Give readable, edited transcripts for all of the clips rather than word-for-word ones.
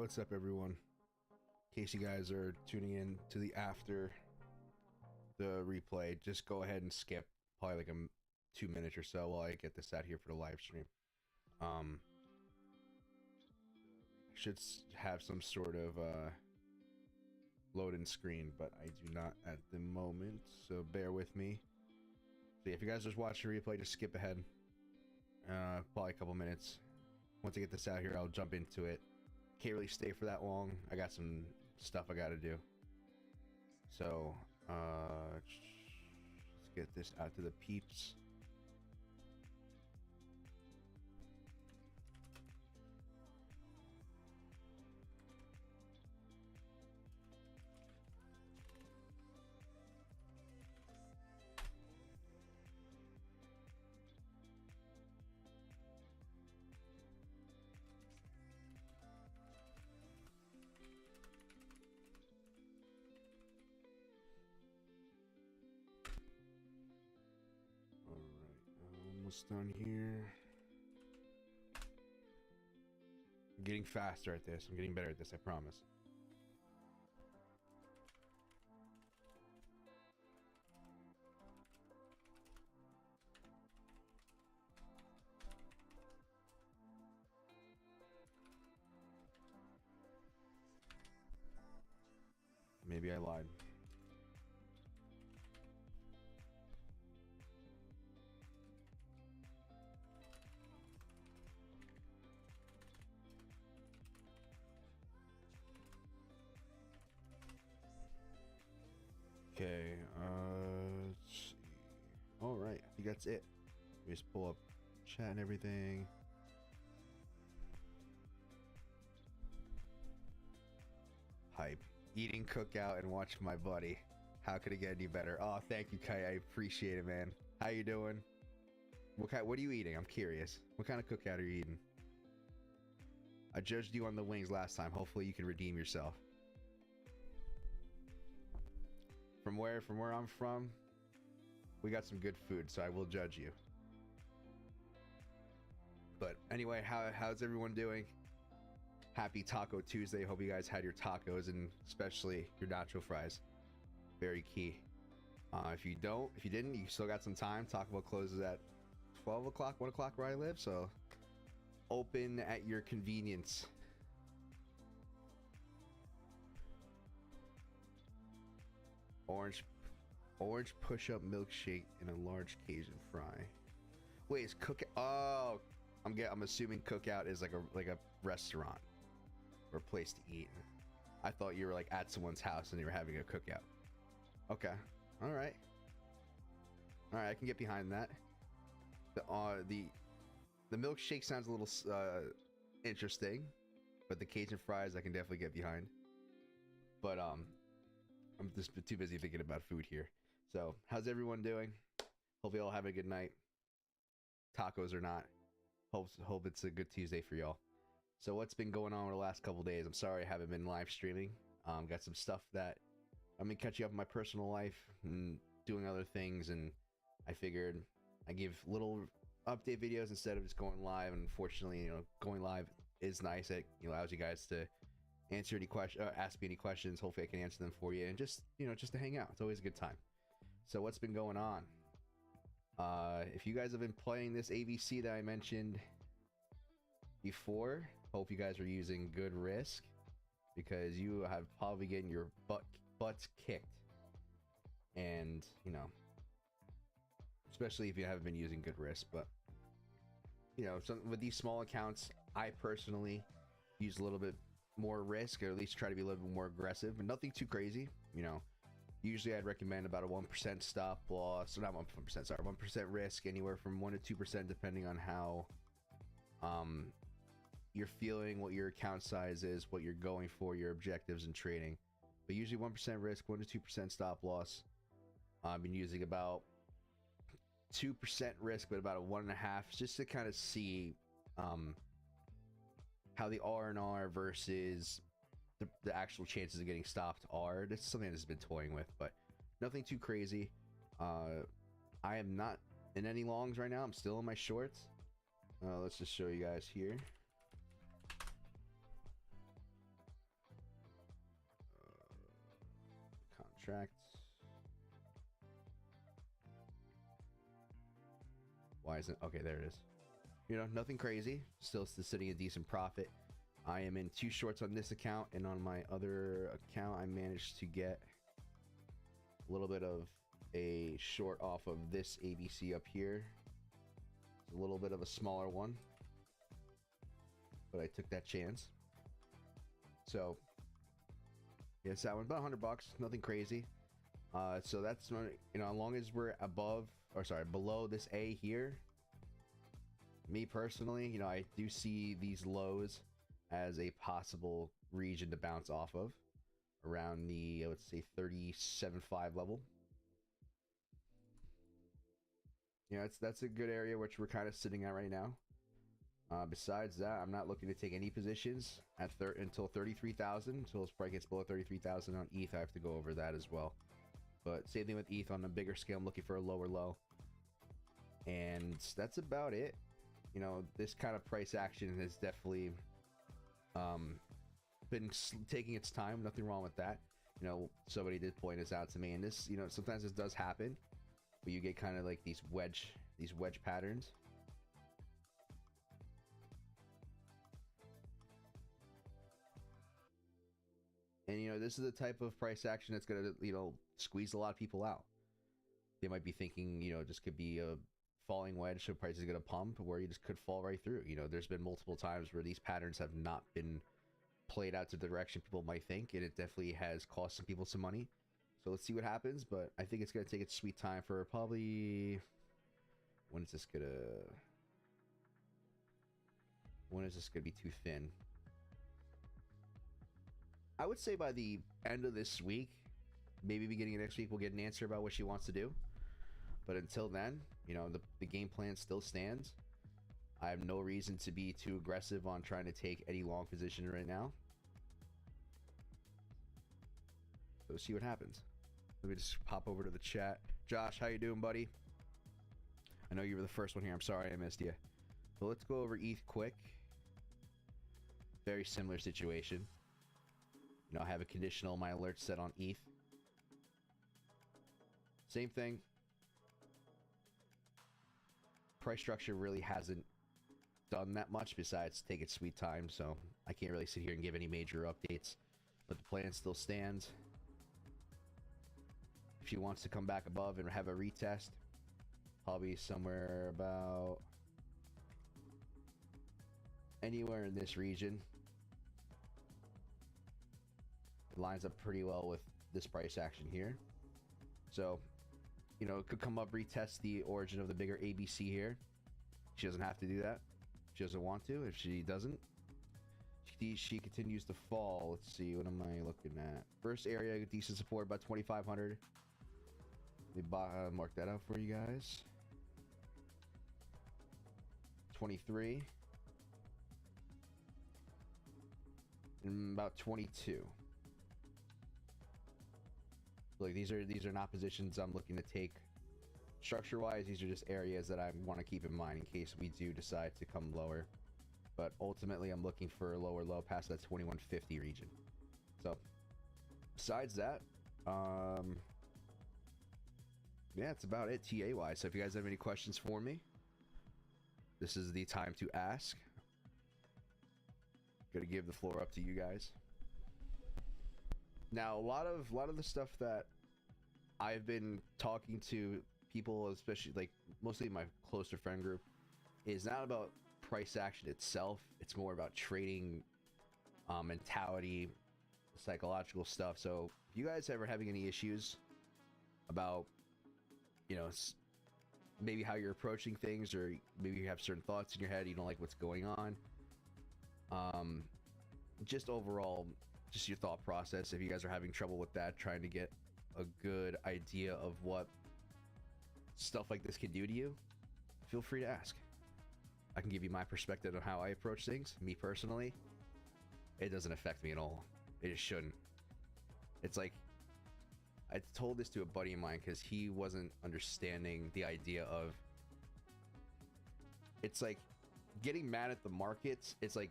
what's up everyone? In case you guys are tuning in to the after the replay, just go ahead and skip probably like 2 minutes or so while I get this out here for the live stream. I should have some sort of loading screen, but I do not at the moment, so bear with me. So yeah, if you guys just watch the replay, just skip ahead probably a couple minutes. Once I get this out here, I'll jump into it. Can't really stay for that long. I got some stuff I gotta do. So let's get this out to the peeps. Almost done here. I'm getting faster at this. I'm getting better at this, I promise. Maybe I lied. Okay, let's see. All right, I think that's it. Let me just pull up chat and everything. Hype. Eating cookout and watch my buddy. How could it get any better? Oh, thank you, Kai. I appreciate it, man. How you doing? What are you eating? I'm curious. What kind of cookout are you eating? I judged you on the wings last time. Hopefully you can redeem yourself. From where I'm from, we got some good food, so I will judge you. But anyway, how's everyone doing? Happy Taco Tuesday. Hope you guys had your tacos and especially your nacho fries. Very key. If you didn't, you still got some time. Taco Bell closes at 12 o'clock, 1 o'clock where I live, so open at your convenience. Orange push-up milkshake and a large Cajun fry. Wait, is cookout? Oh, I'm assuming cookout is like a restaurant or a place to eat. I thought you were like at someone's house and they were having a cookout. Okay, all right, I can get behind that. The milkshake sounds a little interesting, but the Cajun fries I can definitely get behind. But I'm just too busy thinking about food here. So, how's everyone doing? Hope you all have a good night. Tacos or not. Hope it's a good Tuesday for y'all. So, what's been going on over the last couple days? I'm sorry I haven't been live streaming. Got some stuff that I'm gonna catch you up in my personal life and doing other things, and I figured I give little update videos instead of just going live. And unfortunately, going live is nice. It allows you guys to answer any question, ask me any questions. Hopefully I can answer them for you, and just to hang out. It's always a good time. So what's been going on? If you guys have been playing this AVC that I mentioned before, hope you guys are using good risk, because you have probably getting your butts kicked, and especially if you haven't been using good risk. But with these small accounts, I personally use a little bit more risk, or at least try to be a little bit more aggressive, but nothing too crazy. Usually I'd recommend about a 1% stop loss, or not 1%, sorry, 1% risk, anywhere from 1 to 2%, depending on how you're feeling, what your account size is, what you're going for, your objectives in trading. But usually 1% risk, 1 to 2% stop loss. I've been using about 2% risk, but about a 1.5, just to kind of see how the R&R versus the actual chances of getting stopped are. This is something that's been toying with, but nothing too crazy. I am not in any longs right now. I'm still in my shorts. Let's just show you guys here. contract. Why isn't okay? There it is. You know, nothing crazy. Still sitting a decent profit. I am in 2 shorts on this account, and on my other account, I managed to get a little bit of a short off of this ABC up here. It's a little bit of a smaller one, but I took that chance. So yes, that one about $100, nothing crazy. So that's, you know, as long as we're above, or sorry, below this A here, me personally, you know, I do see these lows as a possible region to bounce off of around the, let's say, 37.5 level. You know, that's a good area which we're kind of sitting at right now. Besides that, I'm not looking to take any positions at until 33,000. Until this price gets below 33,000 on ETH, I have to go over that as well. But same thing with ETH on a bigger scale. I'm looking for a lower low, and that's about it. You know, this kind of price action has definitely been taking its time. Nothing wrong with that. You know, somebody did point this out to me, and this, you know, sometimes this does happen, but you get kind of like these wedge patterns. And, you know, this is the type of price action that's going to, you know, squeeze a lot of people out. They might be thinking, you know, this could be a falling wedge, so price is going to pump, where you just could fall right through. You know, there's been multiple times where these patterns have not been played out to the direction people might think, and it definitely has cost some people some money. So let's see what happens, but I think it's going to take its sweet time for probably... When is this going to be too thin? I would say by the end of this week, maybe beginning of next week, we'll get an answer about what she wants to do. But until then, you know, the game plan still stands. I have no reason to be too aggressive on trying to take any long position right now. So see what happens. Let me just pop over to the chat. Josh, how you doing, buddy? I know you were the first one here. I'm sorry I missed you. But let's go over ETH quick. Very similar situation. You know, I have a conditional, my alert set on ETH. Same thing. Price structure really hasn't done that much besides take its sweet time, so I can't really sit here and give any major updates. But the plan still stands. If she wants to come back above and have a retest, probably somewhere about anywhere in this region. It lines up pretty well with this price action here. So, you know, it could come up, retest the origin of the bigger ABC here. She doesn't have to do that. She doesn't want to. If she doesn't, she continues to fall. Let's see, what am I looking at? First area, decent support, about 2,500. Let me mark that out for you guys. 23. And about 22. Like these are not positions I'm looking to take structure wise. These are just areas that I want to keep in mind in case we do decide to come lower. But ultimately I'm looking for a lower low past that 2150 region. So besides that, yeah, that's about it TA wise. So if you guys have any questions for me, this is the time to ask. Gonna give the floor up to you guys. Now, a lot of the stuff that I've been talking to people, especially like mostly my closer friend group, is not about price action itself. It's more about trading mentality, psychological stuff. So if you guys ever having any issues about, you know, maybe how you're approaching things, or maybe you have certain thoughts in your head, you don't like what's going on, just overall, just your thought process, if you guys are having trouble with that, trying to get a good idea of what stuff like this can do to you, feel free to ask. I can give you my perspective on how I approach things. Me personally, it doesn't affect me at all. It just shouldn't. It's like, I told this to a buddy of mine because he wasn't understanding the idea of, it's like getting mad at the markets. It's like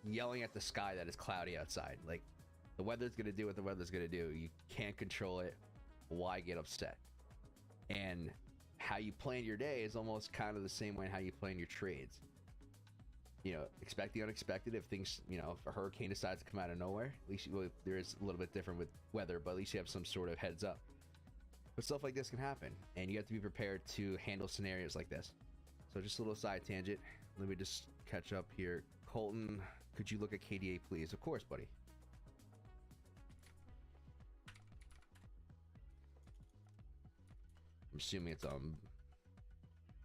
yelling at the sky that it's cloudy outside. Like, The weather's going to do what the weather's going to do. You can't control it. Why get upset? And how you plan your day is almost kind of the same way how you plan your trades. You know, expect the unexpected. If things, you know, if a hurricane decides to come out of nowhere, at least there is a little bit different with weather, but at least you have some sort of heads up. But stuff like this can happen, and you have to be prepared to handle scenarios like this. So just a little side tangent. Let me just catch up here. Colton, could you look at KDA, please? Of course, buddy. I'm assuming it's on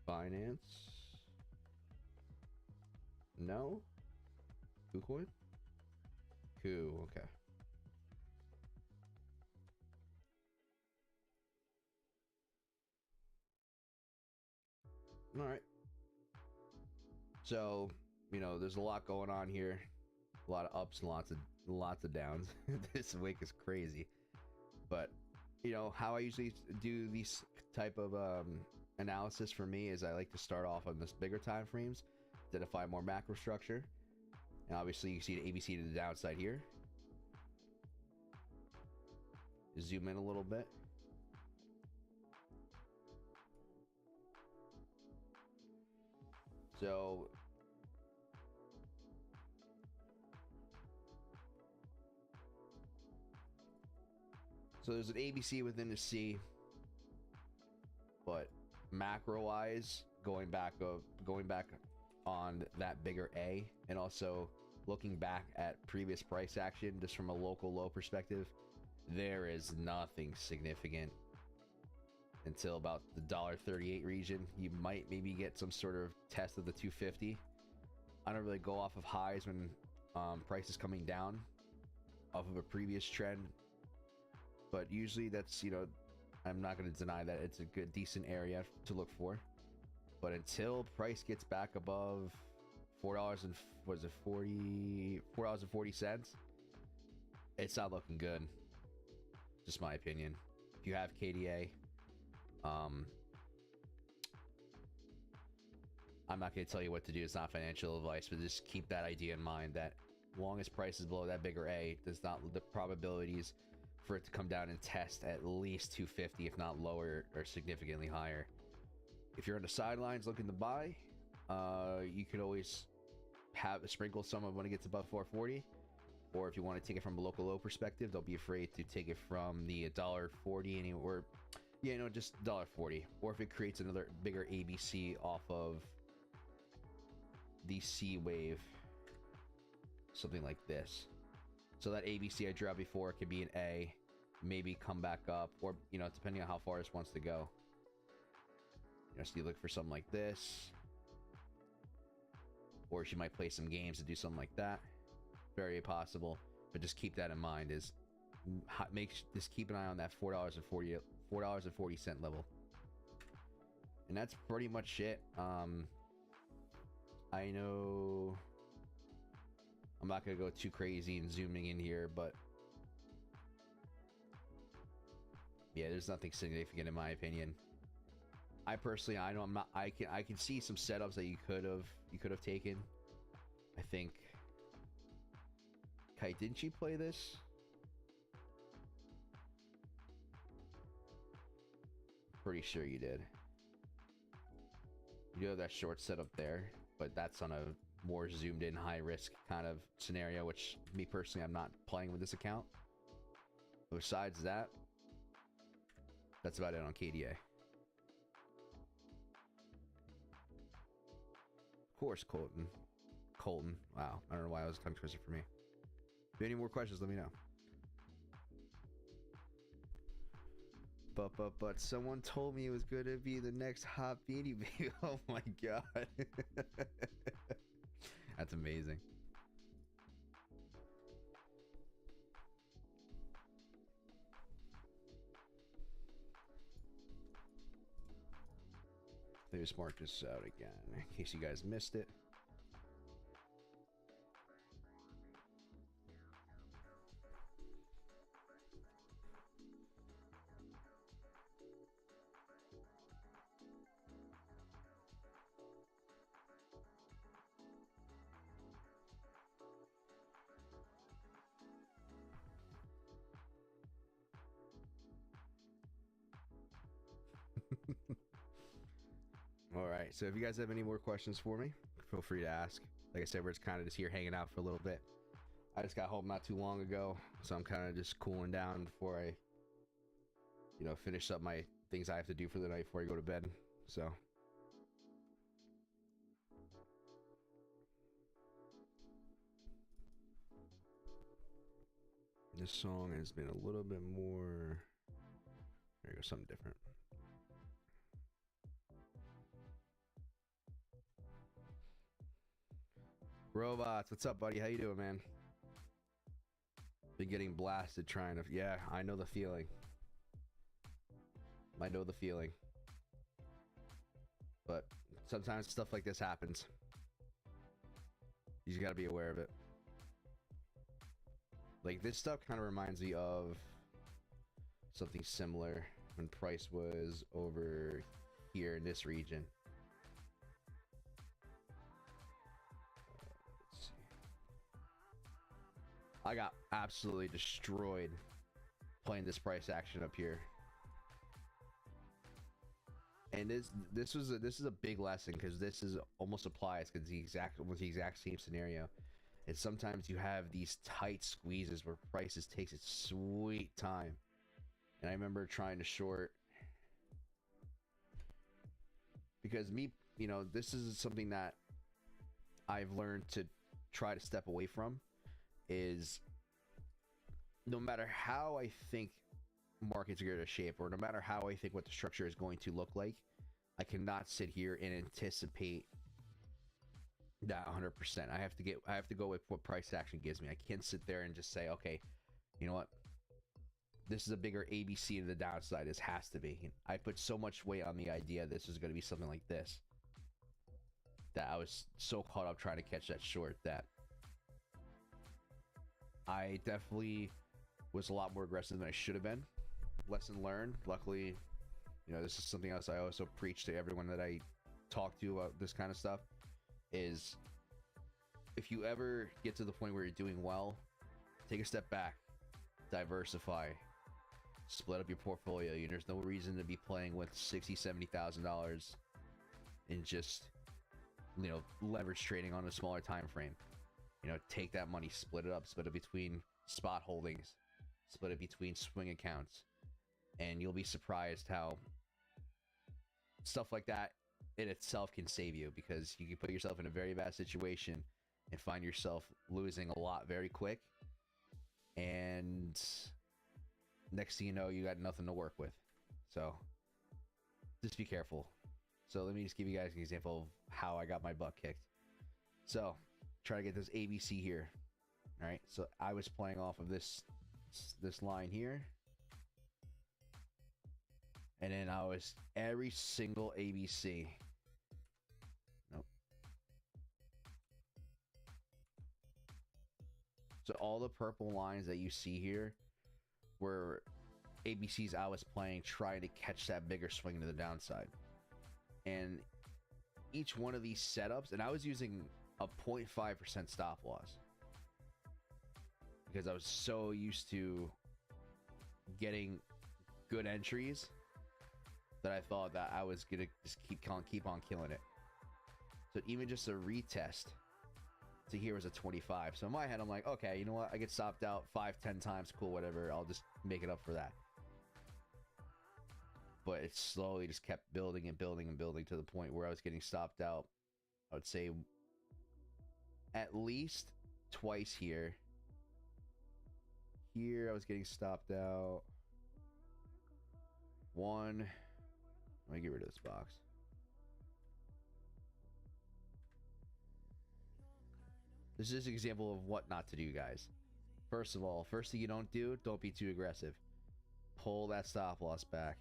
Binance. No? KuCoin? Ku, okay. All right. So, you know, there's a lot going on here. A lot of ups and lots of downs. This week is crazy. But, you know, how I usually do these type of analysis for me is I like to start off on this bigger time frames, identify more macro structure. And obviously you see the ABC to the downside here. Zoom in a little bit. So there's an ABC within the C, but macro-wise, going back on that bigger A, and also looking back at previous price action, just from a local low perspective, there is nothing significant until about the $1.38 region. You might maybe get some sort of test of the 250. I don't really go off of highs when price is coming down off of a previous trend, but usually that's, you know, I'm not going to deny that it's a good decent area to look for. But until price gets back above $4 and was it $4.40, it's not looking good. Just my opinion. If you have KDA, I'm not going to tell you what to do. It's not financial advice, but just keep that idea in mind that long as price is below that bigger A, there's not the probabilities for it to come down and test at least 250, if not lower or significantly higher. If you're on the sidelines looking to buy, you could always have a sprinkle some of when it gets above 440. Or if you want to take it from a local low perspective, don't be afraid to take it from the $1.40 anywhere. Yeah, no, just $1.40. Or if it creates another bigger ABC off of the C wave, something like this. So that ABC I drew out before could be an A, maybe come back up, or, you know, depending on how far this wants to go. You know, so you look for something like this, or she might play some games to do something like that. Very possible, but just keep that in mind. Just keep an eye on that $4.40 level, and that's pretty much it. I know I'm not gonna go too crazy and zooming in here, but yeah, there's nothing significant in my opinion. I personally, I can see some setups that you could have taken. I think, Kite, didn't you play this? Pretty sure you did. You have that short setup there, but that's on a more zoomed in high risk kind of scenario, which me personally, I'm not playing with this account. Besides that, that's about it on KDA. Of course, Colton. Wow, I don't know why I was tongue twister for me. If you have any more questions, let me know. But someone told me it was going to be the next hot beanie baby. Oh my god. That's amazing. Let me just mark this out again in case you guys missed it. right, so if you guys have any more questions for me, feel free to ask. Like I said, we're just kind of just here hanging out for a little bit. I just got home not too long ago, so I'm kind of just cooling down before I, you know, finish up my things I have to do for the night before I go to bed. So this song has been a little bit more, there goes something different. Robots, what's up, buddy? How you doing, man? Been getting blasted trying to... Yeah, I know the feeling. I know the feeling. But sometimes stuff like this happens. You just gotta be aware of it. Like, this stuff kind of reminds me of something similar when price was over here in this region. I got absolutely destroyed playing this price action up here, and this is a big lesson, because this is almost applies because almost the exact same scenario. And sometimes you have these tight squeezes where prices takes its sweet time. And I remember trying to short, because me, you know, this is something that I've learned to try to step away from. Is no matter how I think markets are going to shape, or no matter how I think what the structure is going to look like, I cannot sit here and anticipate that 100%. I have to go with what price action gives me. I can't sit there and just say, okay, you know what, this is a bigger ABC to the downside. This has to be. I put so much weight on the idea this is going to be something like this, that I was so caught up trying to catch that short that I definitely was a lot more aggressive than I should have been. Lesson learned. Luckily, you know, this is something else I also preach to everyone that I talk to about this kind of stuff, is if you ever get to the point where you're doing well, take a step back, diversify, split up your portfolio. There's no reason to be playing with $60,000-$70,000 in just, you know, leverage trading on a smaller time frame. You know, take that money, split it up, split it between spot holdings, split it between swing accounts, and you'll be surprised how stuff like that in itself can save you, because you can put yourself in a very bad situation and find yourself losing a lot very quick, and next thing you know, you got nothing to work with. So just be careful. So let me just give you guys an example of how I got my butt kicked. So try to get this ABC here. All right, so I was playing off of this line here, and then I was every single ABC. Nope. So all the purple lines that you see here were ABCs I was playing, trying to catch that bigger swing to the downside. And each one of these setups, and I was using a 0.5% stop loss, because I was so used to getting good entries that I thought that I was gonna just keep on killing it. So even just a retest to here was a 25. So in my head, I'm like, okay, you know what? I get stopped out 5-10 times, cool, whatever. I'll just make it up for that. But it slowly just kept building and building and building to the point where I was getting stopped out, I would say, at least twice here. Here I was getting stopped out. One. Let me get rid of this box. This is an example of what not to do, guys. First of all, first thing you don't do, don't be too aggressive. Pull that stop loss back.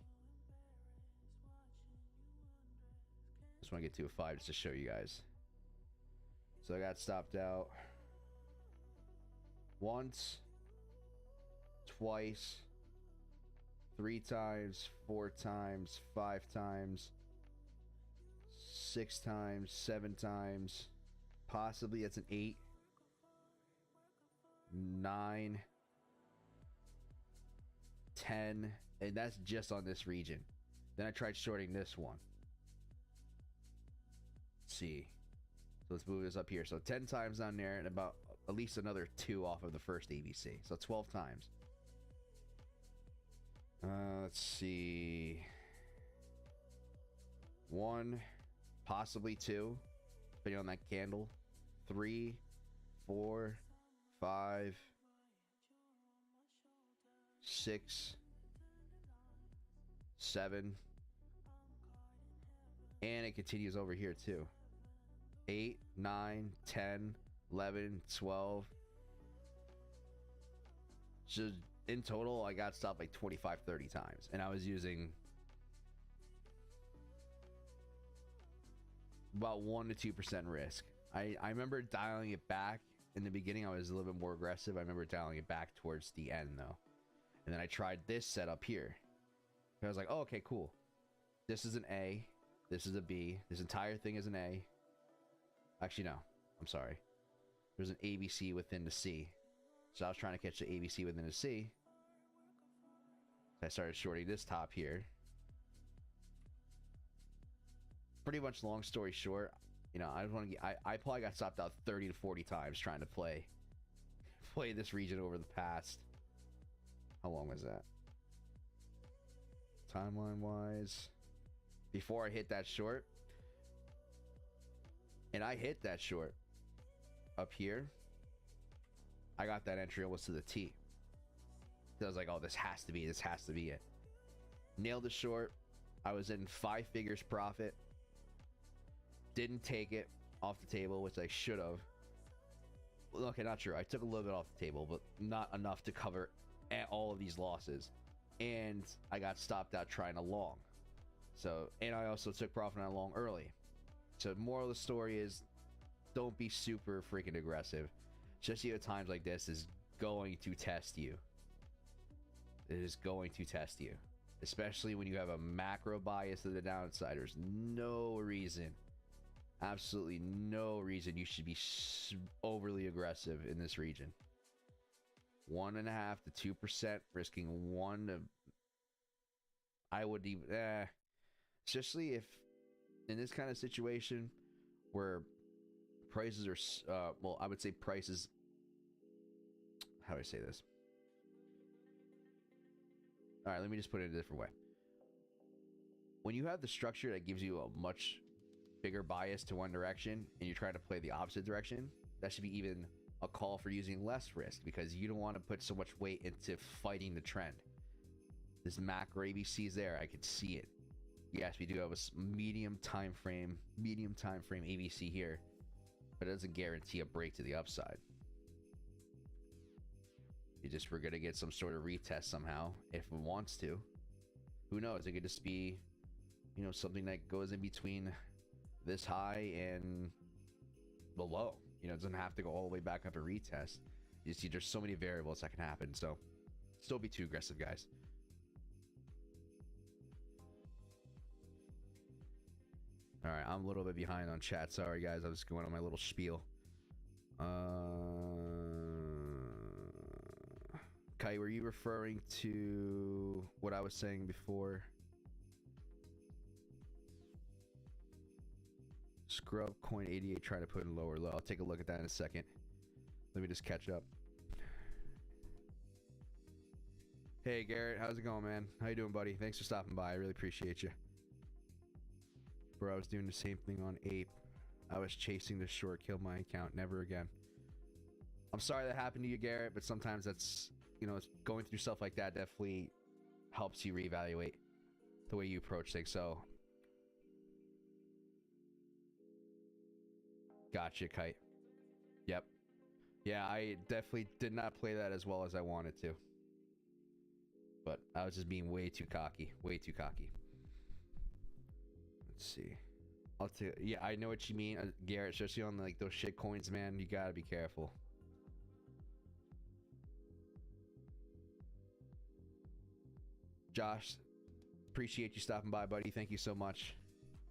Just want to get to a 5 just to show you guys. So I got stopped out once, twice, 3 times, 4 times, 5 times, 6 times, 7 times, possibly it's an 8, 9, 10, and that's just on this region. Then I tried shorting this one. Let's see. So let's move this up here. So 10 times on there and about at least another 2 off of the first ABC. So 12 times. Let's see. 1, possibly 2, depending on that candle. 3, 4, 5, 6, 7, and it continues over here too. 8, 9, 10, 11, 12. So in total, I got stopped like 25, 30 times, and I was using about 1 to 2% risk. I remember dialing it back. In the beginning, I was a little bit more aggressive. I remember dialing it back towards the end, though. And then I tried this setup here. And I was like, oh, okay, cool. This is an A. This is a B. This entire thing is an A. Actually, no. I'm sorry. There's an ABC within the C. So I was trying to catch the ABC within the C. So I started shorting this top here. Pretty much long story short, you know, I want to get, I probably got stopped out 30 to 40 times trying to play this region over the past. How long was that? Timeline wise, before I hit that short, and I hit that short up here. I got that entry almost to the T. So I was like, oh, this has to be it. Nailed the short. I was in 5 figures profit. Didn't take it off the table, which I should have. Well, okay, not true. I took a little bit off the table, but not enough to cover all of these losses. And I got stopped out trying a long. So, and I also took profit on a long early. So, moral of the story is, don't be super freaking aggressive. Especially at times like this is going to test you. It is going to test you. Especially when you have a macro bias to the downside. There's no reason, absolutely no reason you should be overly aggressive in this region. 1.5 to 2%, risking 1 to, I would even, especially if in this kind of situation where prices are, well, I would say prices, how do I say this? All right, let me just put it in a different way. When you have the structure that gives you a much bigger bias to one direction and you're trying to play the opposite direction, that should be even a call for using less risk, because you don't want to put so much weight into fighting the trend. This macro ABC is there. I could see it. Yes, we do have a medium time frame ABC here, but it doesn't guarantee a break to the upside. We're going to get some sort of retest somehow if it wants to. Who knows? It could just be, you know, something that goes in between this high and the low. You know, it doesn't have to go all the way back up and retest. You see, there's so many variables that can happen. So, still be too aggressive, guys. All right, I'm a little bit behind on chat. Sorry, guys. I was going on my little spiel. Kai, were you referring to what I was saying before? Scrub coin 88 trying to put in lower low. I'll take a look at that in a second. Let me just catch up. Hey Garrett, how's it going, man? How you doing, buddy? Thanks for stopping by. I really appreciate you. Bro, I was doing the same thing on Ape. I was chasing the short, killed my account. Never again. I'm sorry that happened to you, Garrett, but sometimes that's, you know, going through stuff like that definitely helps you reevaluate the way you approach things. So, gotcha, Kite. Yep. Yeah, I definitely did not play that as well as I wanted to. But I was just being way too cocky. Way too cocky. Let's see. Yeah, I know what you mean, Garrett. Especially on like those shit coins, man. You gotta be careful. Josh, appreciate you stopping by, buddy. Thank you so much.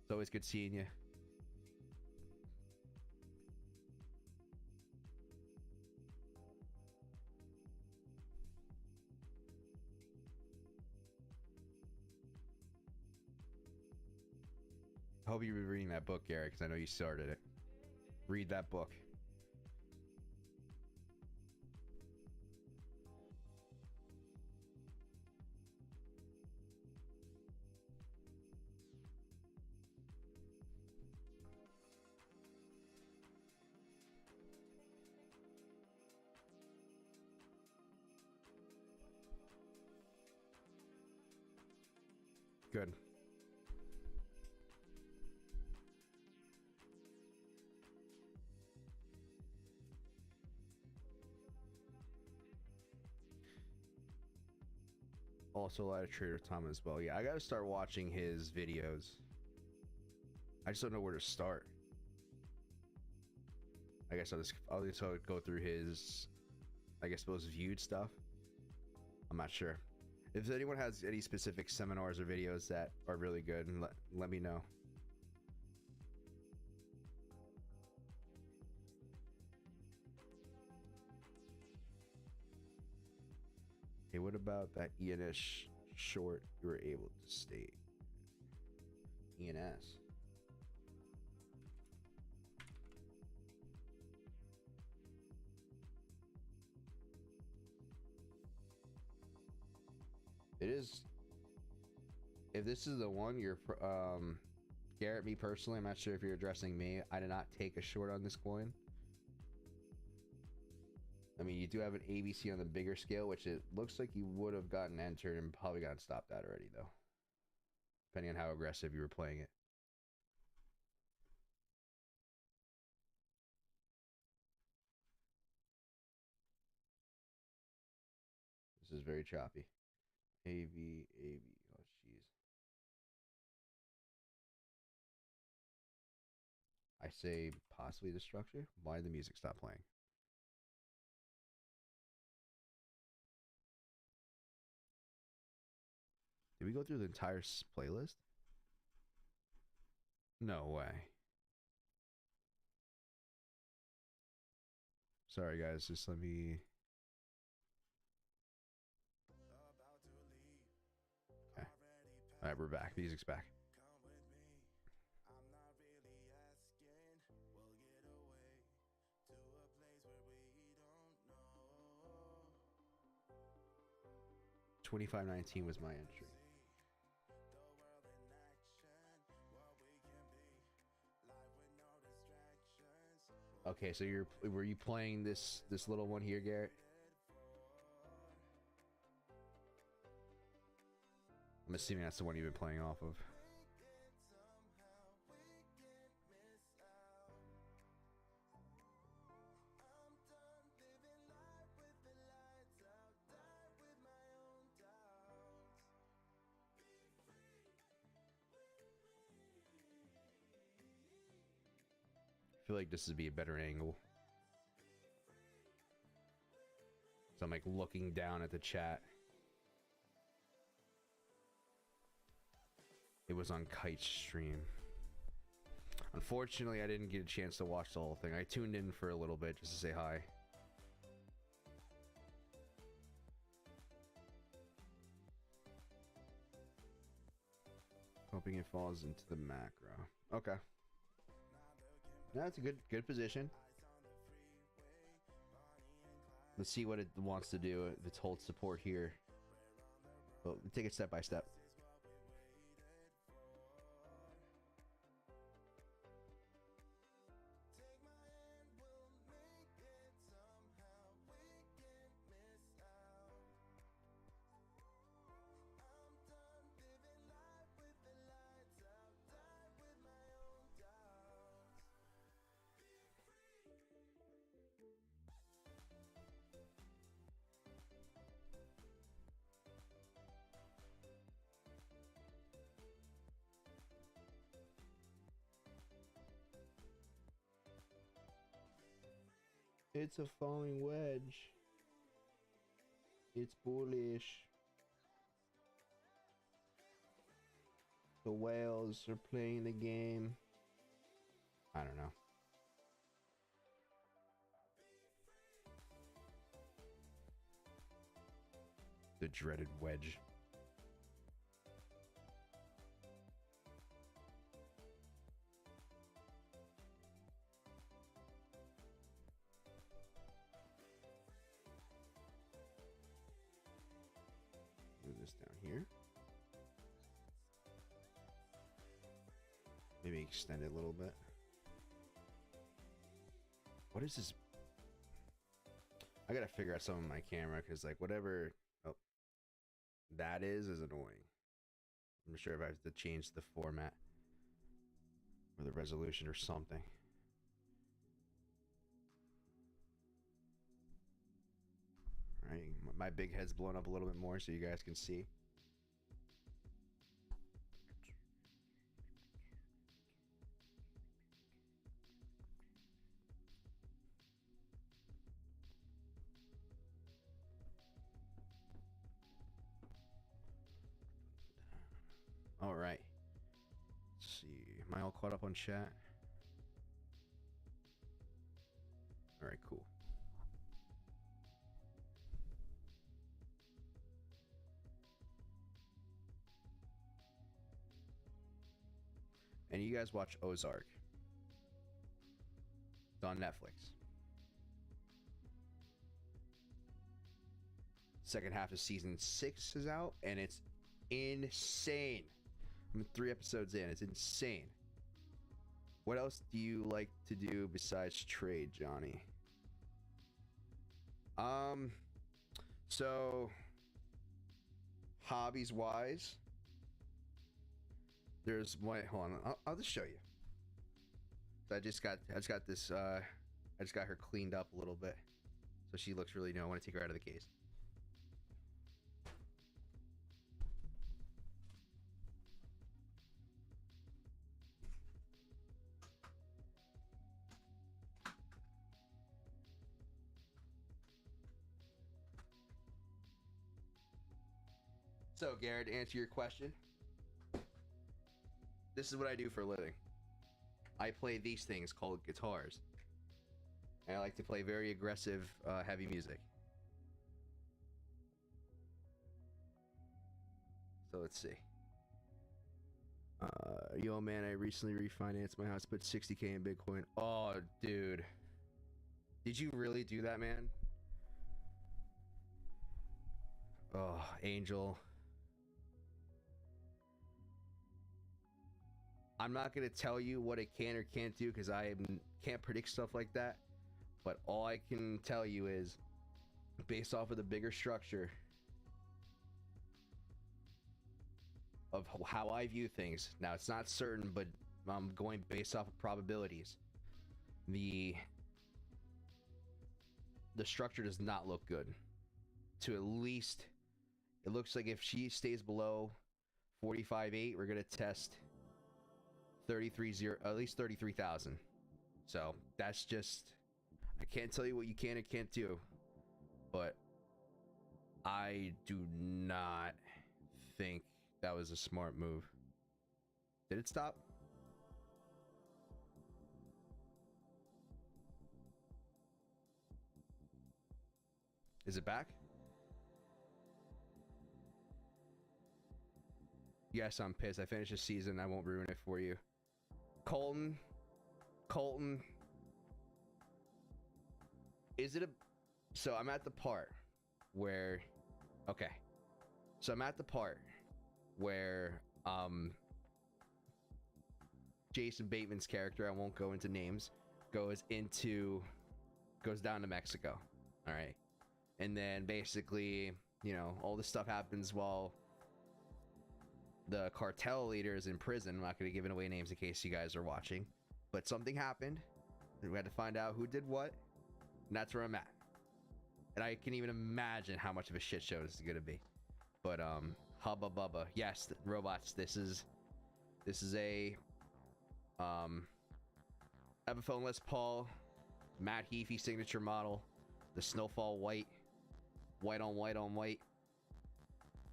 It's always good seeing you. I hope you've been reading that book, Garrett, because I know you started it. Read that book. Good. Also a lot of Trader Tom as well. Yeah, I gotta start watching his videos. I just don't know where to start. I guess I'll just go through his, I guess, most viewed stuff. I'm not sure. If anyone has any specific seminars or videos that are really good, and let me know. Hey, what about that ENS short you were able to state? ENS. It is. If this is the one you're, Garrett, me personally, I'm not sure if you're addressing me. I did not take a short on this coin. I mean, you do have an ABC on the bigger scale, which it looks like you would have gotten entered and probably gotten stopped at already, though. Depending on how aggressive you were playing it. This is very choppy. AV. Oh, jeez. I say possibly the structure. Why did the music stop playing? Did we go through the entire playlist? No way. Sorry, guys. Just let me... Okay. All right, we're back. Music's back. 2519 was my entry. Okay, so were you playing this little one here, Garrett? I'm assuming that's the one you've been playing off of. I feel like this would be a better angle. So I'm like looking down at the chat. It was on Kite's stream. Unfortunately, I didn't get a chance to watch the whole thing. I tuned in for a little bit just to say hi. Hoping it falls into the macro. Okay. That's a good position. Let's see what it wants to do. Let's hold support here. Well, take it step by step. It's a falling wedge. It's bullish. The whales are playing the game. I don't know. The dreaded wedge. me extend it a little bit. What is this? I gotta figure out something on my camera because like whatever that is annoying. I'm not sure if I have to change the format or the resolution or something. All right, my big head's blown up a little bit more so you guys can see. All right. Let's see. Am I all caught up on chat? All right, cool. And you guys watch Ozark. It's on Netflix. Second half of season 6 is out, and it's insane. I'm 3 episodes in. It's insane. What else do you like to do besides trade, Johnny? So hobbies wise, there's one. Hold on, I'll just show you. So I just got this. I just got her cleaned up a little bit, so she looks really new. I want to take her out of the case. So, Garrett, to answer your question, this is what I do for a living. I play these things called guitars. And I like to play very aggressive, heavy music. So let's see. Yo, man, I recently refinanced my house, put 60K in Bitcoin. Oh, dude. Did you really do that, man? Oh, Angel. I'm not going to tell you what it can or can't do because I can't predict stuff like that. But all I can tell you is, based off of the bigger structure of how I view things. Now, it's not certain, but I'm going based off of probabilities. The structure does not look good. To at least, it looks like if she stays below 45.8, we're going to test 33.0, at least 33,000. So that's just, I can't tell you what you can and can't do, but I do not think that was a smart move. Did it stop? Is it back? Yes, I'm pissed. I finished the season. I won't ruin it for you. Colton. Is it a... So I'm at the part where... Okay. So I'm at the part where, Jason Bateman's character, I won't go into names, goes down to Mexico. All right. And then basically, you know, all this stuff happens while the cartel leader is in prison. I'm not going to give away names in case you guys are watching, but something happened and we had to find out who did what, and that's where I'm at. And I can even imagine how much of a shit show this is going to be. But hubba bubba, yes, robots, this is a Epiphone Les Paul Matt Heafy signature model, the Snowfall white on white.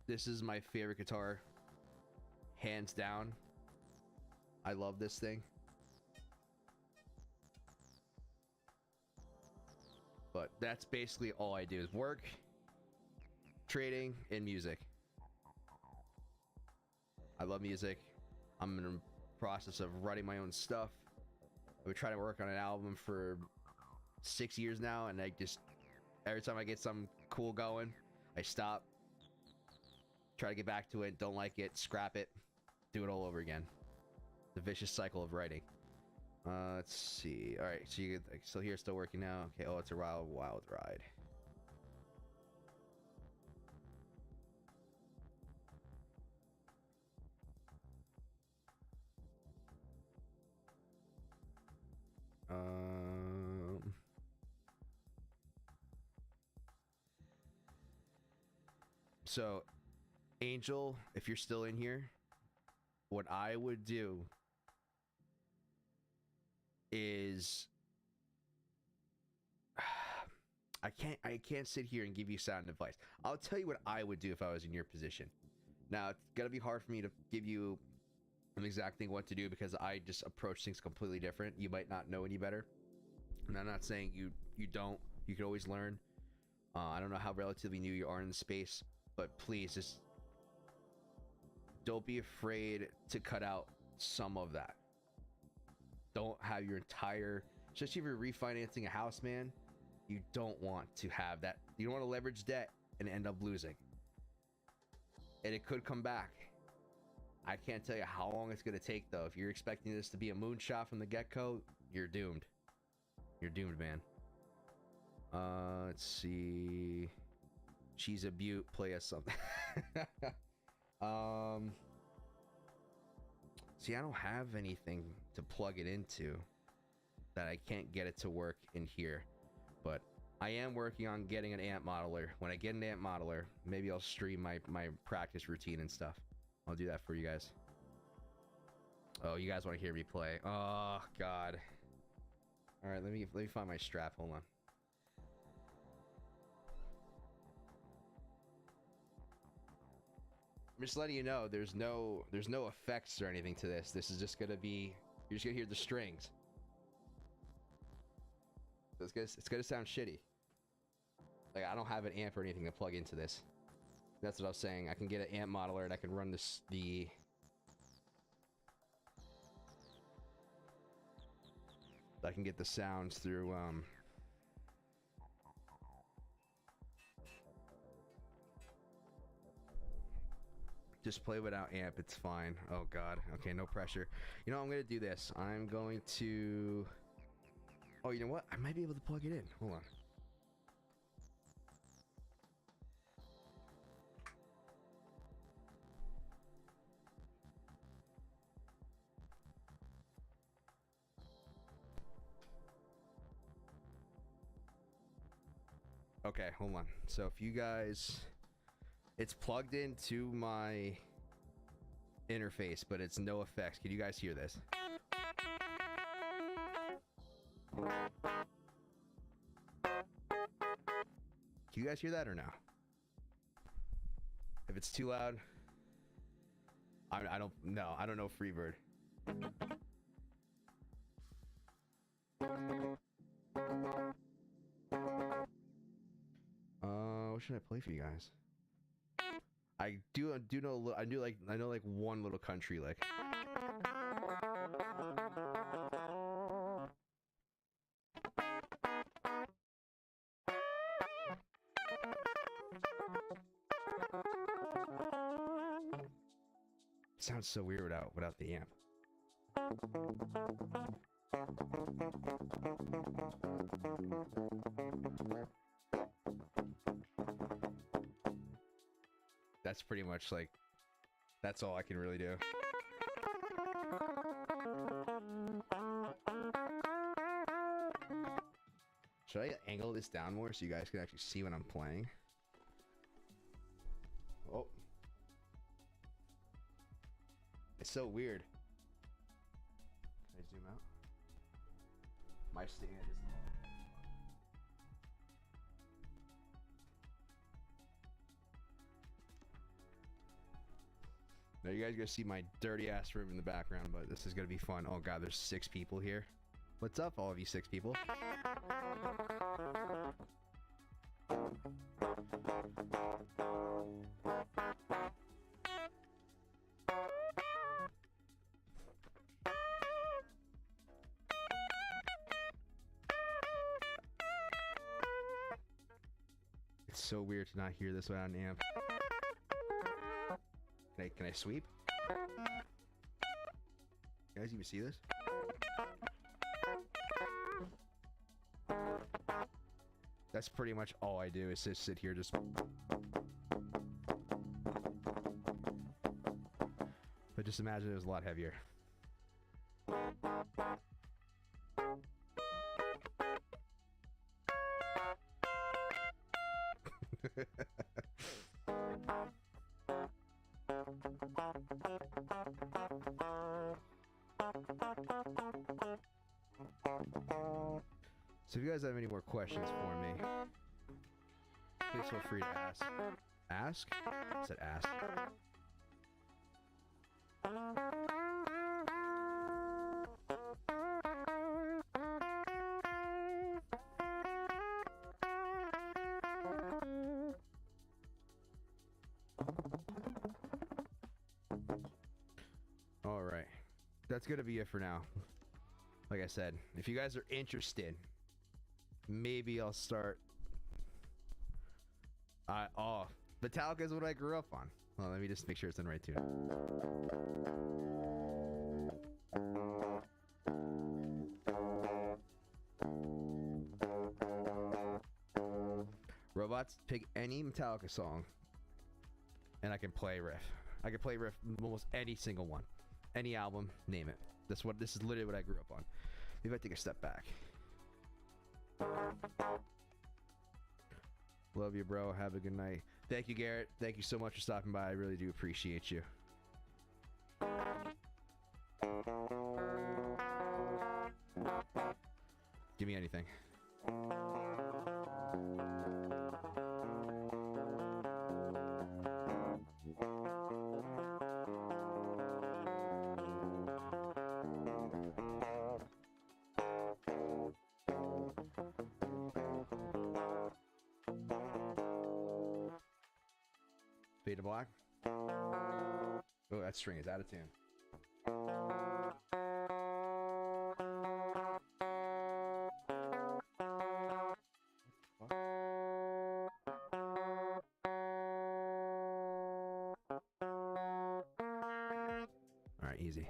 This is my favorite guitar, hands down. I love this thing. But that's basically all I do is work, trading, and music. I love music. I'm in the process of writing my own stuff. I've been trying to work on an album for 6 years now, and I just, every time I get something cool going, I stop, try to get back to it, don't like it, scrap it, do it all over again. The vicious cycle of writing. Let's see. All right, so you still here, still working now. Okay. Oh, it's a wild ride. So, Angel, if you're still in here, what I would do is I can't sit here and give you sound advice. I'll tell you what I would do if I was in your position. Now, it's gonna be hard for me to give you an exact thing what to do because I just approach things completely different. You might not know any better. And I'm not saying you don't. You can always learn. I don't know how relatively new you are in the space, but please just don't be afraid to cut out some of that. Don't have your entire, especially if you're refinancing a house, man, you don't want to have that. You don't want to leverage debt and end up losing. And it could come back. I can't tell you how long it's going to take, though. If you're expecting this to be a moonshot from the get-go, you're doomed. You're doomed, man. Let's see. She's a beaut. Play us something. See, I don't have anything to plug it into that I can't get it to work in here. But I am working on getting an amp modeler. When I get an amp modeler, maybe I'll stream my practice routine and stuff. I'll do that for you guys. Oh, you guys want to hear me play? Oh, God. All right, let me find my strap. Hold on. I'm just letting you know there's no effects or anything to this. This is just gonna be, you're just gonna hear the strings. So it's gonna sound shitty. Like, I don't have an amp or anything to plug into this. That's what I was saying. I can get an amp modeler and I can run I can get the sounds through just play without amp, it's fine. Oh God. Okay, no pressure. You know, I'm gonna do this. I'm going to, oh, you know what? I might be able to plug it in. Hold on. Okay, hold on. So if you guys, it's plugged into my interface, but it's no effects. Can you guys hear this? Can you guys hear that or no? If it's too loud, I don't know. I don't know Freebird. What should I play for you guys? I know like one little country like. Sounds so weird without the amp. That's pretty much like, that's all I can really do. Should I angle this down more so you guys can actually see what I'm playing? Oh. It's so weird. Can I zoom out? My stand is... Now you guys gonna see my dirty ass room in the background, but this is gonna be fun. Oh God, there's 6 people here. What's up, all of you 6 people? It's so weird to not hear this without an amp. Can I sweep? You guys even see this? That's pretty much all I do is just sit here just... But just imagine it was a lot heavier. So if you guys have any more questions for me, please feel free to ask. Ask? I said ask. All right. That's going to be it for now. Like I said, if you guys are interested, maybe I'll start. Metallica is what I grew up on. Well, let me just make sure it's in the right tune. Robots, pick any Metallica song, and I can play riff. I can play riff almost any single one, any album, name it. This is literally what I grew up on. Maybe I take a step back. Love you, bro. Have a good night. Thank you, Garrett. Thank you so much for stopping by. I really do appreciate you. Give me anything. Fade to black. Oh, that string is out of tune. All right, easy.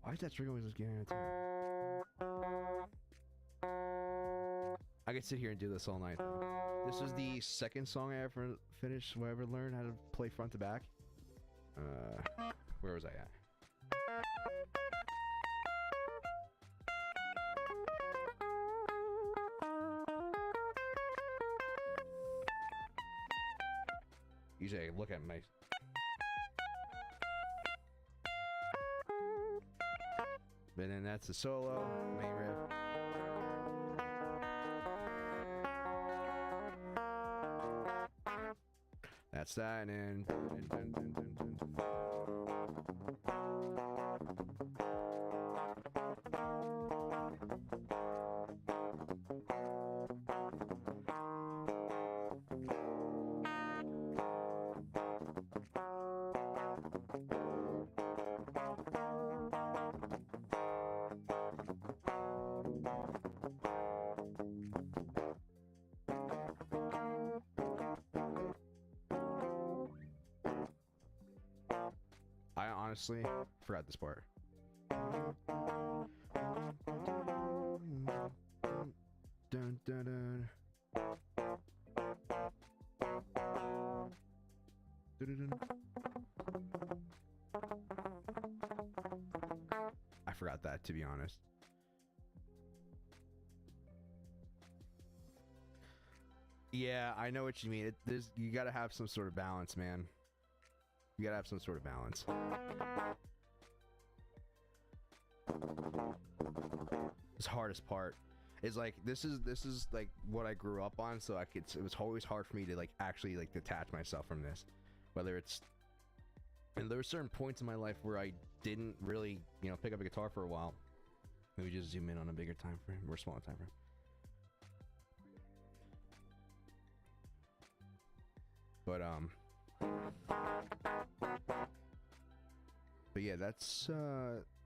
Why is that trigger always just getting into it? I could sit here and do this all night. This is the second song I ever finished, where I ever learned how to play front to back. Where was I at? Usually I look at my... But then that's the solo, main riff. That's that, and I honestly forgot this part. Dun, dun, dun. I forgot that, to be honest. Yeah, I know what you mean. You gotta have some sort of balance, man. You gotta have some sort of balance. This hardest part is like this is like what I grew up on, so it was always hard for me to like actually like detach myself from this. Whether it's, and there were certain points in my life where I didn't really, you know, pick up a guitar for a while. Maybe just zoom in on a bigger time frame or smaller time frame. But yeah, that's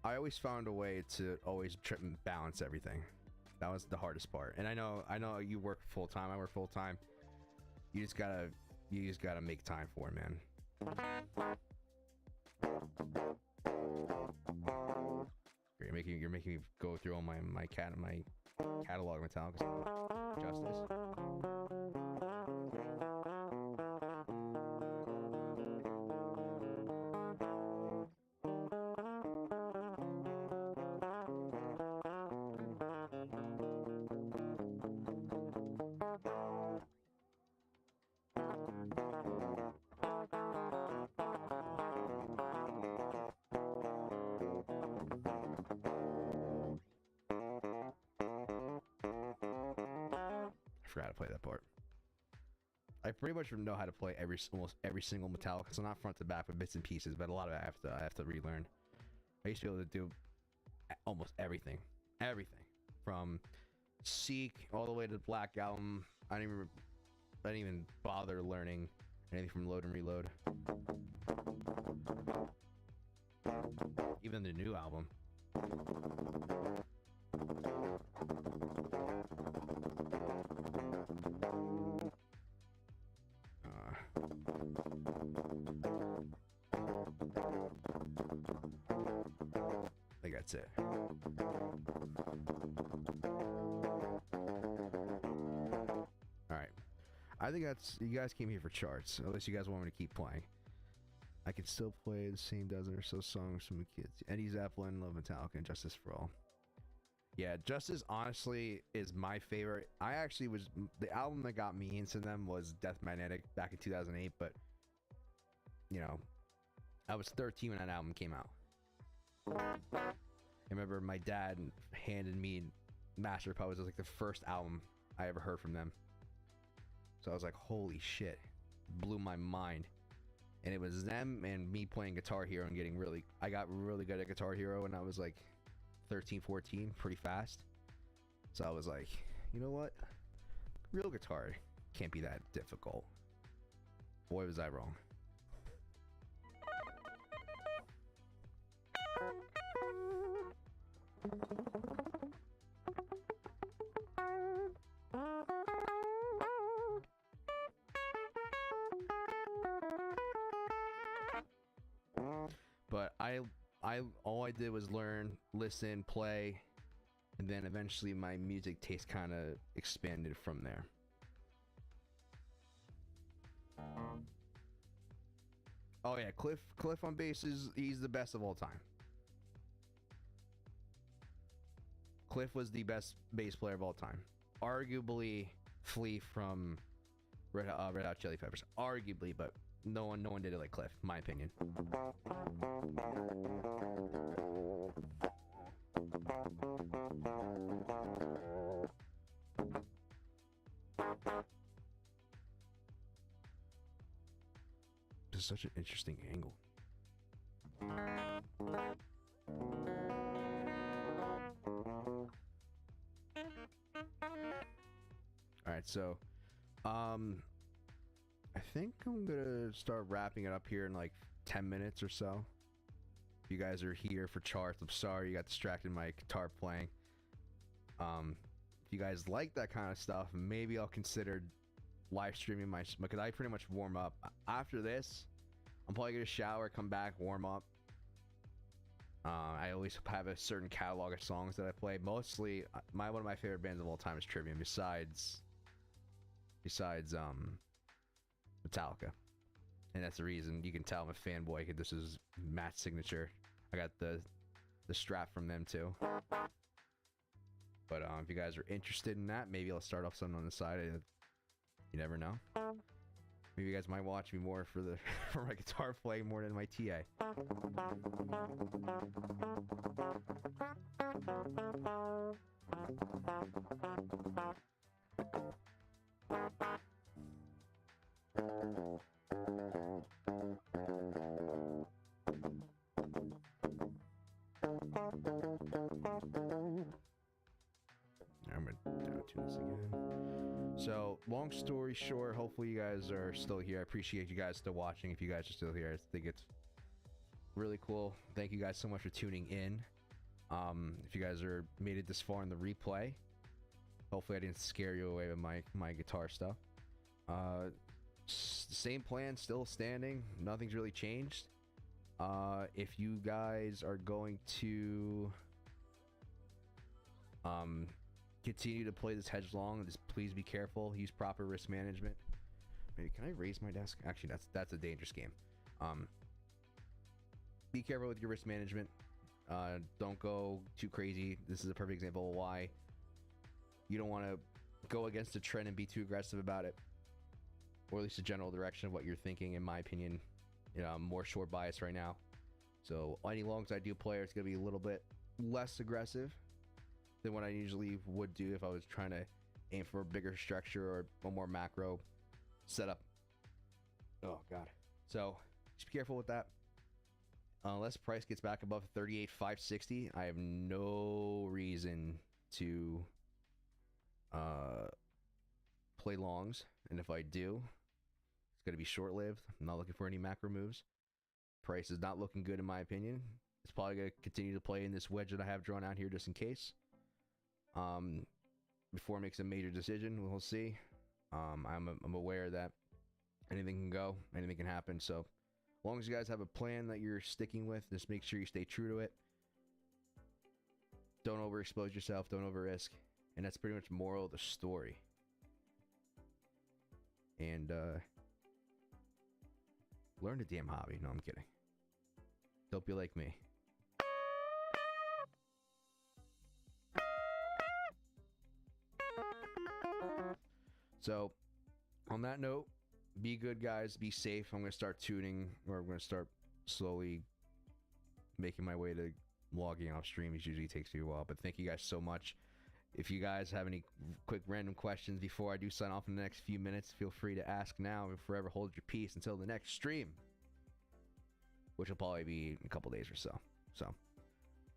I always found a way to always trip and balance everything. That was the hardest part. And I know you work full time. I work full time. You just gotta make time for it, man. You're making me go through all my catalog of Metallica. Justice. I forgot to play that part. I pretty much know how to play almost every single Metallica, so not front to back, but bits and pieces. But a lot of it I have to relearn. I used to be able to do almost everything, from Seek all the way to the Black Album. I didn't even bother learning anything from Load and Reload. Even the new album. I think that's it. Alright. I think that's... You guys came here for charts. Unless you guys want me to keep playing. I can still play the same dozen or so songs from the kids. Eddie Zeppelin, Love Metallica, and Justice for All. Yeah, Justice honestly is my favorite. I actually was... The album that got me into them was Death Magnetic back in 2008, but... You know... I was 13 when that album came out. I remember my dad handed me Master Puppets. It was like the first album I ever heard from them. So I was like, holy shit. Blew my mind. And it was them and me playing Guitar Hero and getting really... I got really good at Guitar Hero when I was like 13, 14, pretty fast. So I was like, you know what? Real guitar can't be that difficult. Boy, was I wrong. But all I did was learn, listen, play, and then eventually my music taste kind of expanded from there. Oh yeah, Cliff on bass he's the best of all time. Cliff was the best bass player of all time. Arguably Flea from Red Hot Chili Peppers. Arguably, but no one did it like Cliff, in my opinion. This is such an interesting angle. Alright, so I think I'm gonna start wrapping it up here in like 10 minutes or so. If you guys are here for charts, I'm sorry you got distracted in my guitar playing. If you guys like that kind of stuff, maybe I'll consider live streaming because I pretty much warm up. After this, I'm probably gonna shower, come back, warm up. I always have a certain catalog of songs that I play. Mostly, one of my favorite bands of all time is Trivium, besides Metallica. And that's the reason you can tell I'm a fanboy, because this is Matt's signature. I got the strap from them too. But if you guys are interested in that, maybe I'll start off something on the side. You never know. Maybe you guys might watch me more for for my guitar playing more than my TA. gonna tune this again. So, long story short, hopefully you guys are still here. I appreciate you guys still watching. If you guys are still here, I think it's really cool. Thank you guys so much for tuning in. If you guys are made it this far in the replay, hopefully I didn't scare you away with my guitar stuff. Same plan, still standing. Nothing's really changed. If you guys are going to continue to play this headlong, just please be careful. Use proper risk management. Maybe can I raise my desk? Actually, that's a dangerous game. Be careful with your risk management. Don't go too crazy. This is a perfect example of why you don't want to go against the trend and be too aggressive about it, or at least the general direction of what you're thinking. In my opinion, I'm more short bias right now, so any longs I do play, it's gonna be a little bit less aggressive than what I usually would do if I was trying to aim for a bigger structure or a more macro setup. Oh god. So just be careful with that. Unless price gets back above 38,560, I have no reason to play longs, and if I do, it's going to be short-lived. I'm not looking for any macro moves. Price is not looking good in my opinion. It's probably going to continue to play in this wedge that I have drawn out here just in case. Before it makes a major decision, we'll see. I'm aware that anything can go, anything can happen, so as long as you guys have a plan that you're sticking with, just make sure you stay true to it. Don't overexpose yourself, don't over risk. And that's pretty much the moral of the story. And learn a damn hobby. No, I'm kidding. Don't be like me. So, on that note, be good, guys. Be safe. I'm going to start tuning, or I'm going to start slowly making my way to logging off stream. It usually takes me a while, but thank you guys so much. If you guys have any quick random questions before I do sign off in the next few minutes, feel free to ask now and forever hold your peace until the next stream, which will probably be in a couple days or so. So,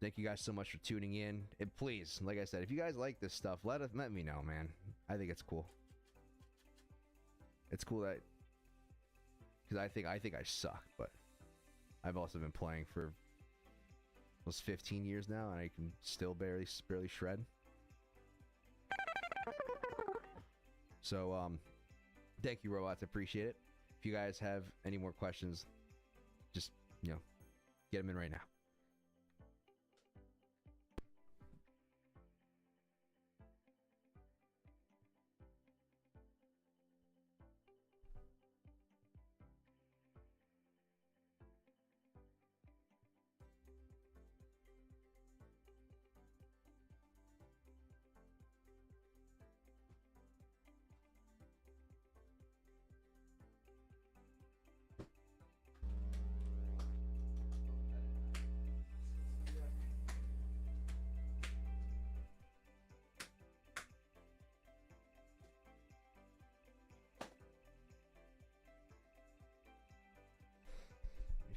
thank you guys so much for tuning in. And please, like I said, if you guys like this stuff, let me know, man. I think it's cool. It's cool that, because I think I suck, but I've also been playing for almost 15 years now, and I can still barely shred. So, thank you, robots. I appreciate it. If you guys have any more questions, just, get them in right now.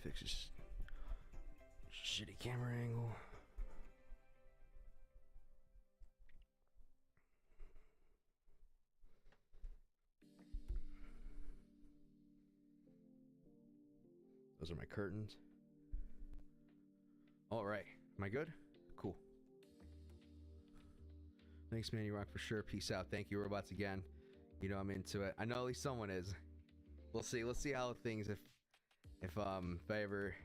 Fix this shitty camera angle. Those are my curtains. All right, am I good? Cool. Thanks, man. You rock for sure. Peace out. Thank you, robots, again. I'm into it. I know at least someone is. We'll see. Let's see how things if I ever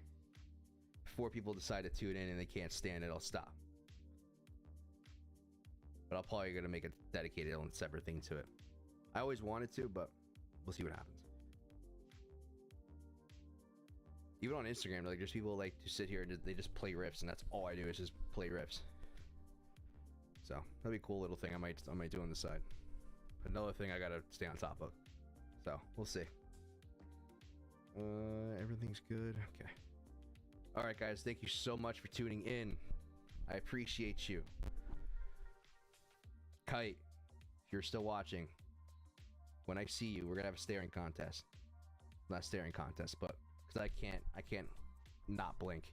4 people decide to tune in and they can't stand it, I'll stop. But I'll probably gonna make a dedicated own separate thing to it. I always wanted to, but we'll see what happens. Even on Instagram, like there's people like to sit here and they just play riffs, and that's all I do is just play riffs. So that'd be a cool little thing I might do on the side. Another thing I gotta stay on top of. So we'll see. Everything's good. Okay. All right, guys. Thank you so much for tuning in. I appreciate you. Kite, if you're still watching, when I see you, we're gonna have a staring contest. Not staring contest, but because I can't not blink.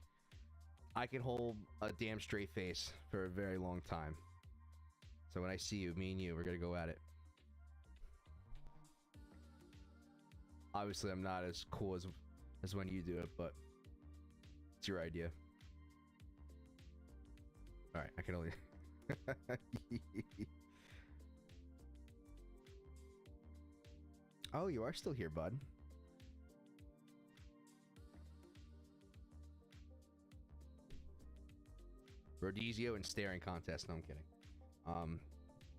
I can hold a damn straight face for a very long time. So when I see you, me and you, we're gonna go at it. Obviously, I'm not as cool as when you do it, but it's your idea. All right, I can only. Oh, you are still here, bud. Rodizio and staring contest. No, I'm kidding.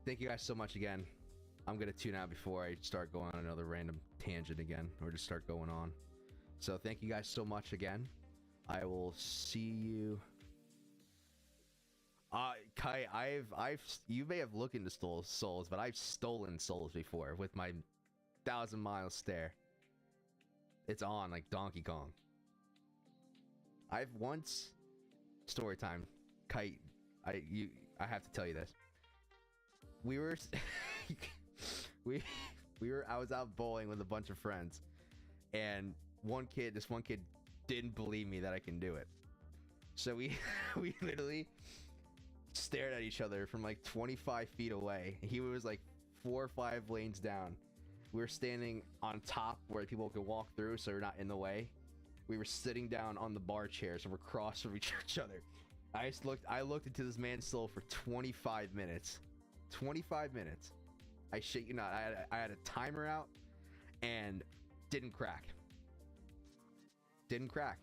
Thank you guys so much again. I'm gonna tune out before I start going on another random tangent again, or just start going on. So thank you guys so much again. I will see you. Kai, you may have looked into souls, but I've stolen souls before with my 1,000-mile stare. It's on like Donkey Kong. I've once story time. Kite, I have to tell you this. We were I was out bowling with a bunch of friends, and this one kid didn't believe me that I can do it. So we literally stared at each other from like 25 feet away. He was like 4 or 5 lanes down. We were standing on top where people could walk through, so we're not in the way. We were sitting down on the bar chairs, and we're across from each other. I looked into this man's soul for 25 minutes. 25 minutes. I shit you not. I had a timer out and didn't crack. Didn't crack.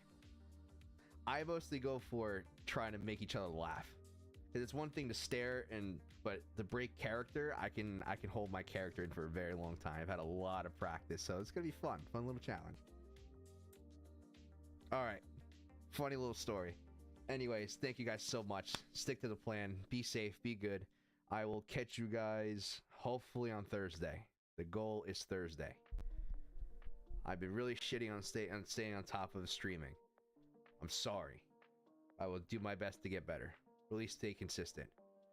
I mostly go for trying to make each other laugh. Because it's one thing to stare, but to break character, I can hold my character in for a very long time. I've had a lot of practice, so it's gonna be fun little challenge. All right, funny little story. Anyways, thank you guys so much. Stick to the plan. Be safe. Be good. I will catch you guys hopefully on Thursday. The goal is Thursday. I've been really shitting on staying on top of streaming. I'm sorry. I will do my best to get better. At least stay consistent.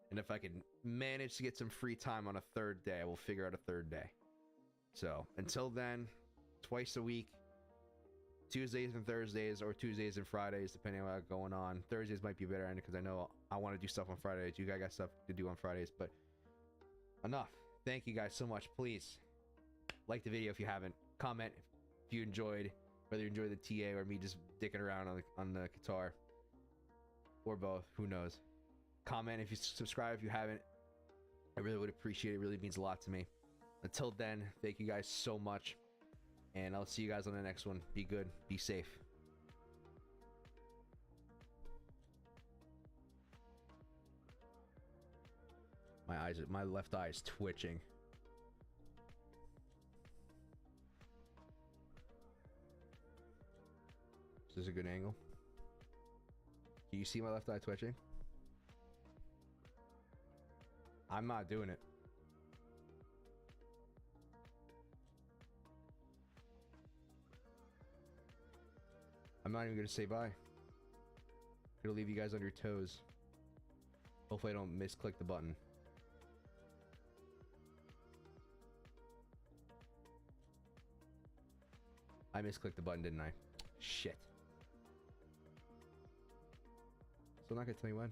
And if I can manage to get some free time on a third day, I will figure out a third day. So until then, twice a week. Tuesdays and Thursdays, or Tuesdays and Fridays, depending on what's going on. Thursdays might be better, because I know I want to do stuff on Fridays. You guys got stuff to do on Fridays, but enough. Thank you guys so much. Please like the video if you haven't. Comment if you enjoyed, whether you enjoyed the TA or me just dicking around on the guitar, or both. Who knows? Comment if you subscribe if you haven't. I really would appreciate it. It really means a lot to me. Until then, thank you guys so much. And I'll see you guys on the next one. Be good. Be safe. My left eye is twitching. Is this a good angle? Can you see my left eye twitching? I'm not doing it. I'm not even gonna say bye. Gonna leave you guys on your toes. Hopefully I don't misclick the button. I misclicked the button, didn't I? Shit. So I'm not gonna tell you when.